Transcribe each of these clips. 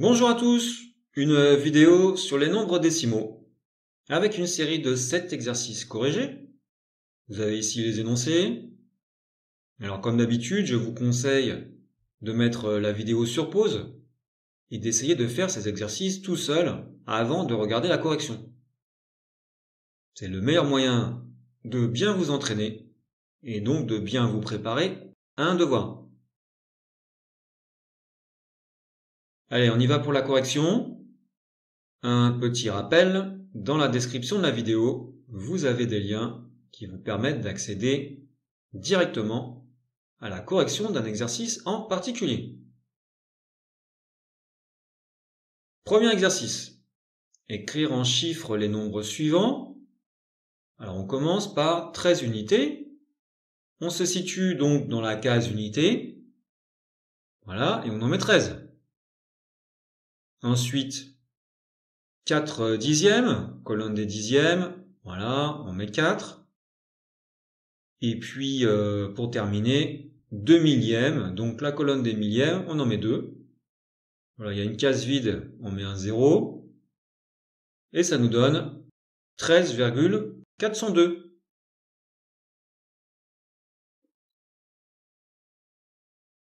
Bonjour à tous, une vidéo sur les nombres décimaux avec une série de 7 exercices corrigés. Vous avez ici les énoncés. Alors comme d'habitude, je vous conseille de mettre la vidéo sur pause et d'essayer de faire ces exercices tout seul avant de regarder la correction. C'est le meilleur moyen de bien vous entraîner et donc de bien vous préparer à un devoir. Allez, on y va pour la correction. Un petit rappel, dans la description de la vidéo, vous avez des liens qui vous permettent d'accéder directement à la correction d'un exercice en particulier. Premier exercice, écrire en chiffres les nombres suivants. Alors on commence par 13 unités. On se situe donc dans la case unité. Voilà, et on en met 13. Ensuite, 4 dixièmes, colonne des dixièmes. Voilà, on met 4. Et puis, pour terminer, 2 millièmes. Donc la colonne des millièmes, on en met 2. Voilà, il y a une case vide, on met un 0. Et ça nous donne 13,402.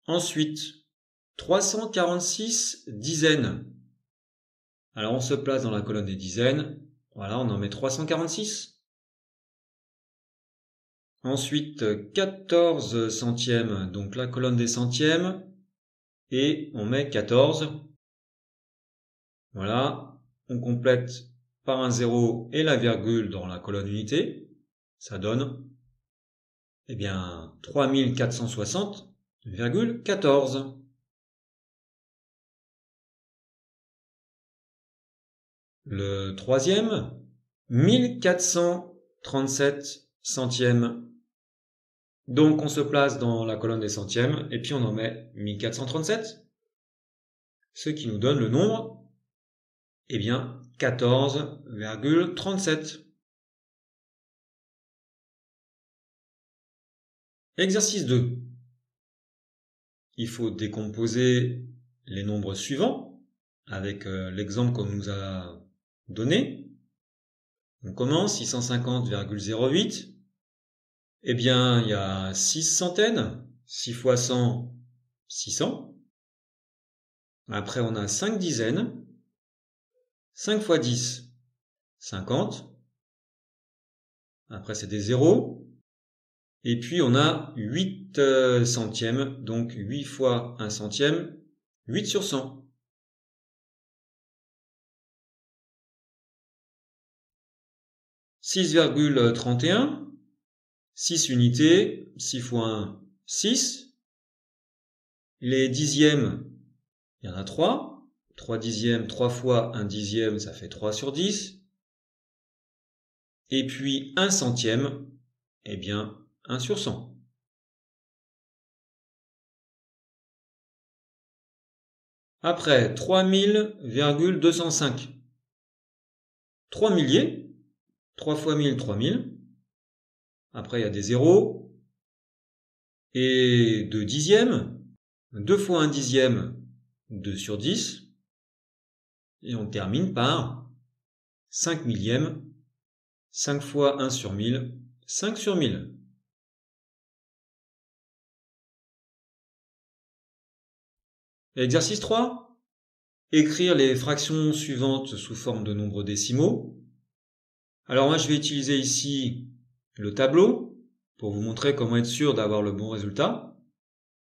Ensuite, 346 dizaines. Alors on se place dans la colonne des dizaines. Voilà, on en met 346. Ensuite, 14 centièmes, donc la colonne des centièmes. Et on met 14. Voilà, on complète par un 0 et la virgule dans la colonne unité. Ça donne, 3460,14. Le troisième, 1437 centièmes. Donc on se place dans la colonne des centièmes et puis on en met 1437. Ce qui nous donne le nombre, 14,37. Exercice 2. Il faut décomposer les nombres suivants avec l'exemple qu'on nous a donné. On commence 650,08. Il y a 6 centaines. 6 fois 100, 600. Après, on a 5 dizaines. 5 fois 10, 50. Après, c'est des zéros. Et puis, on a 8 centièmes. Donc, 8 fois 1 centième, 8 sur 100. 6,31. 6 unités. 6 fois 1, 6. Les dixièmes, il y en a 3. 3 dixièmes, 3 fois 1 dixième, ça fait 3 sur 10. Et puis 1 centième, 1 sur 100. Après, 3000,205. 3 milliers. 3 fois 1000, 3000. Après, il y a des zéros. Et 2 dixièmes. 2 fois 1 dixième, 2 sur 10. Et on termine par 5 millièmes. 5 fois 1 sur 1000, 5 sur 1000. Exercice 3. Écrire les fractions suivantes sous forme de nombres décimaux. Alors moi, je vais utiliser ici le tableau pour vous montrer comment être sûr d'avoir le bon résultat.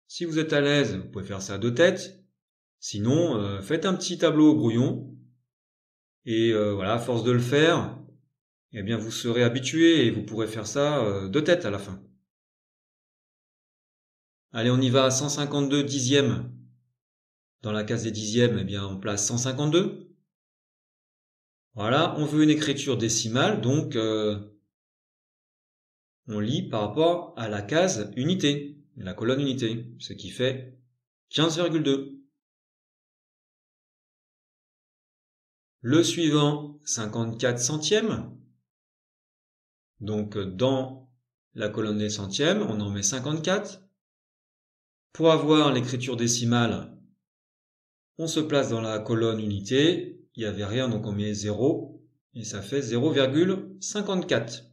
Si vous êtes à l'aise, vous pouvez faire ça de tête. Sinon, faites un petit tableau au brouillon. Et voilà, à force de le faire, vous serez habitué et vous pourrez faire ça de tête à la fin. Allez, on y va à 152 dixièmes. Dans la case des dixièmes, on place 152. Voilà, on veut une écriture décimale, donc on lit par rapport à la case unité, la colonne unité, ce qui fait 15,2. Le suivant, 54 centièmes. Donc dans la colonne des centièmes, on en met 54. Pour avoir l'écriture décimale, On se place dans la colonne unité. Il n'y avait rien, donc on met 0. Et ça fait 0,54.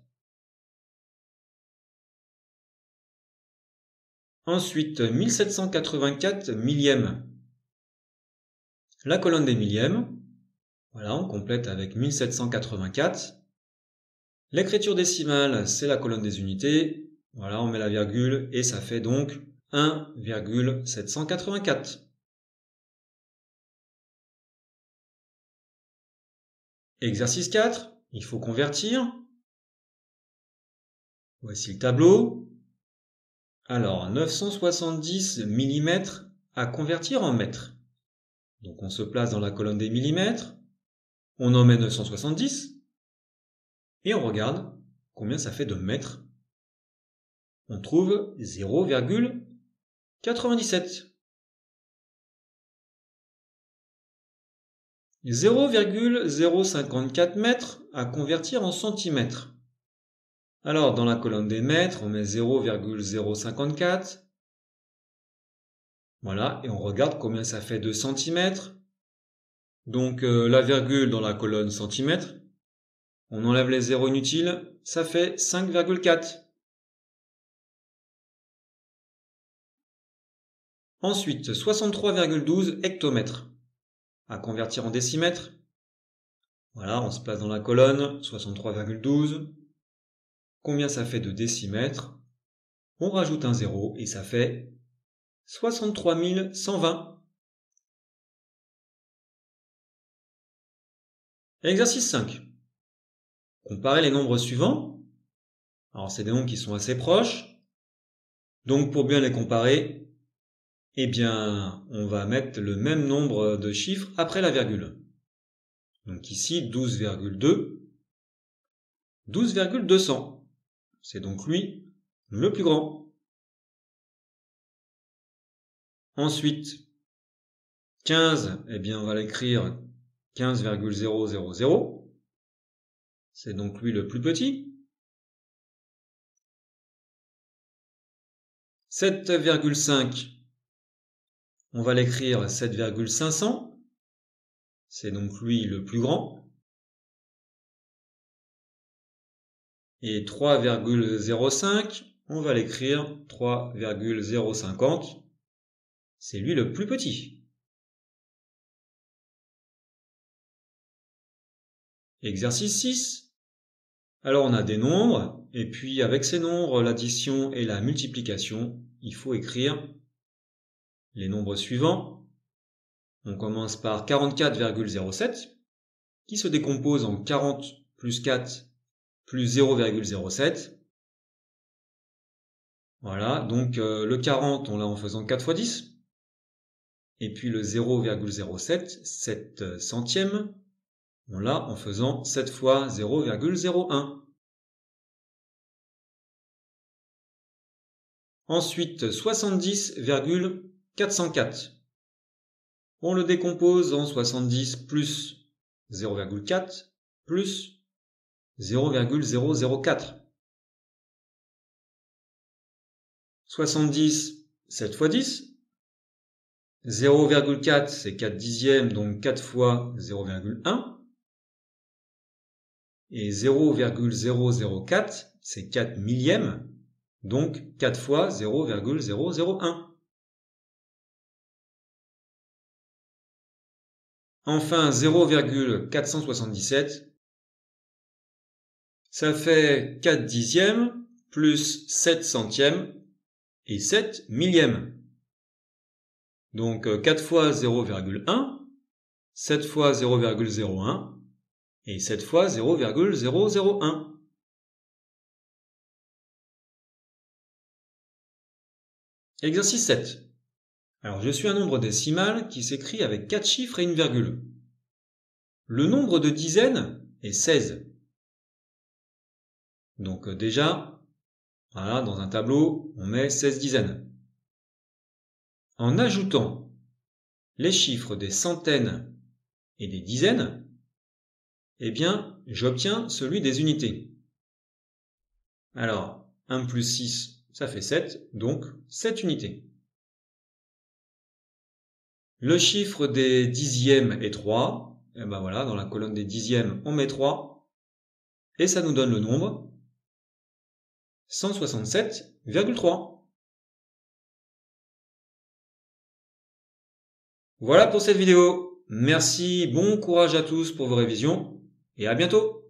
Ensuite, 1784 millièmes. La colonne des millièmes. Voilà, on complète avec 1784. L'écriture décimale, c'est la colonne des unités. Voilà, on met la virgule et ça fait donc 1,784. Exercice 4, il faut convertir. Voici le tableau. Alors, 970 mm à convertir en mètres. Donc on se place dans la colonne des millimètres. On en met 970. Et on regarde combien ça fait de mètres. On trouve 0,97. 0,054 mètres à convertir en centimètres. Alors, dans la colonne des mètres, on met 0,054. Voilà, et on regarde combien ça fait de centimètres. Donc, la virgule dans la colonne centimètres. On enlève les zéros inutiles, ça fait 5,4. Ensuite, 63,12 hectomètres. À convertir en décimètres. Voilà, on se place dans la colonne, 63,12. Combien ça fait de décimètres? On rajoute un zéro et ça fait 63 120. Exercice 5. Comparer les nombres suivants. Alors c'est des nombres qui sont assez proches. Donc pour bien les comparer, eh bien on va mettre le même nombre de chiffres après la virgule. Donc ici 12,2, 12,200. C'est donc lui le plus grand. Ensuite, 15, eh bien on va l'écrire 15,000. C'est donc lui le plus petit. 7,5, on va l'écrire 7,500. C'est donc lui le plus grand. Et 3,05, on va l'écrire 3,050. C'est lui le plus petit. Exercice 6. Alors on a des nombres, et puis avec ces nombres, l'addition et la multiplication, il faut écrire les nombres suivants. On commence par 44,07, qui se décompose en 40 plus 4 plus 0,07. Voilà, donc le 40, on l'a en faisant 4 fois 10. Et puis le 0,07, 7 centièmes, on l'a en faisant 7 fois 0,01. Ensuite, 70,404. On le décompose en 70 plus 0,4 plus 0,004. 70, 7 fois 10. 0,4, c'est 4 dixièmes, donc 4 fois 0,1. Et 0,004, c'est 4 millièmes, donc 4 fois 0,001. Enfin, 0,477, ça fait 4 dixièmes plus 7 centièmes et 7 millièmes. Donc 4 fois 0,1, 7 fois 0,01 et 7 fois 0,001. Exercice 7. Alors je suis un nombre décimal qui s'écrit avec 4 chiffres et une virgule. Le nombre de dizaines est 16. Donc déjà, voilà, dans un tableau, on met 16 dizaines. En ajoutant les chiffres des centaines et des dizaines, eh bien, j'obtiens celui des unités. Alors, 1 plus 6, ça fait 7, donc 7 unités. Le chiffre des dixièmes est 3. Et ben voilà, dans la colonne des dixièmes, on met 3. Et ça nous donne le nombre 167,3. Voilà pour cette vidéo. Merci, bon courage à tous pour vos révisions et à bientôt.